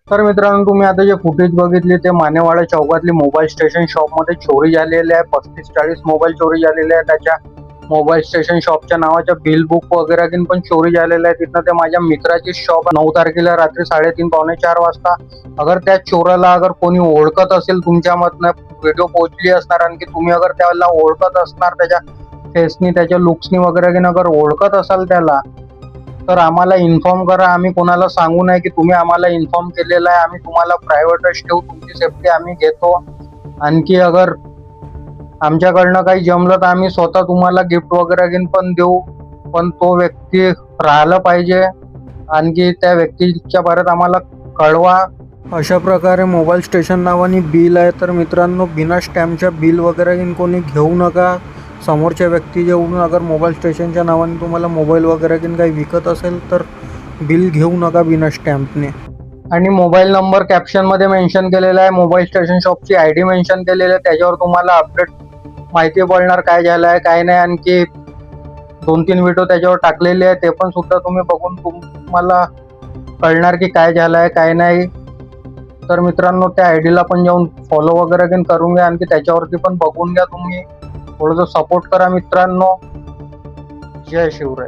तर मित्रांनो, तुम्ही आता जे फुटेज बघितले ते मानेवाडा चौकातली मोबाईल स्टेशन शॉपमध्ये चोरी झालेली आहे. 35-40 मोबाईल चोरी झालेले आहे. त्याच्या मोबाईल स्टेशन शॉपच्या नावाच्या बिल बुक वगैरे पण चोरी झालेलं आहे. तिथनं ते माझ्या मित्राची शॉप 9 तारखेला रात्री 3:30 पावणे 4 वाजता. अगर त्या चोराला कोणी ओळखत असेल, तुमच्यामधनं व्हिडिओ पोहोचली असणार आणि तुम्ही अगर त्याला ओळखत असणार, त्याच्या फेसनी त्याच्या लुक्सनी वगैरे अगर ओळखत असाल त्याला, तर आम्हाला इन्फॉर्म करा. आम्ही कोणाला सांगू नये की तुम्ही आम्हाला इन्फॉर्म केलेलं आहे. आम्ही तुम्हाला प्रायव्हेटच ठेवू, तुमची सेफ्टी आम्ही घेतो. आणखी अगर आमच्याकडनं काही जमलं तर आम्ही स्वतः तुम्हाला गिफ्ट वगैरे पण देऊ. पण तो व्यक्ती राहिला पाहिजे. आणखी त्या व्यक्तीच्या परत आम्हाला कळवा. अशा प्रकारे मोबाईल स्टेशन नावाने बिल आहे. तर मित्रांनो, बिना स्टॅम्पच्या बिल वगैरे कोणी घेऊ नका. समोरच्या व्यक्ती जेवून अगर मोबाईल स्टेशनच्या नावाने तुम्हाला मोबाईल वगैरे काही विकत असेल तर बिल घेऊ नका बिना स्टॅम्पने. आणि मोबाईल नंबर कॅप्शनमध्ये मेन्शन केलेला आहे. मोबाईल स्टेशन शॉपची ID मेन्शन केलेली आहे. त्याच्यावर तुम्हाला अपडेट माहिती पडणार काय झालं आहे काय नाही. आणखी 2-3 व्हिडिओ त्याच्यावर टाकलेले आहे, ते पण सुद्धा तुम्ही बघून तुम्हाला कळणार की काय झालं आहे काय नाही. तर मित्रांनो, त्या ID ला पण जाऊन फॉलो वगैरे करून घ्या. आणखी त्याच्यावरती पण बघून घ्या. तुम्ही थोडंसं सपोर्ट करा मित्रांनो. जय शिवराय.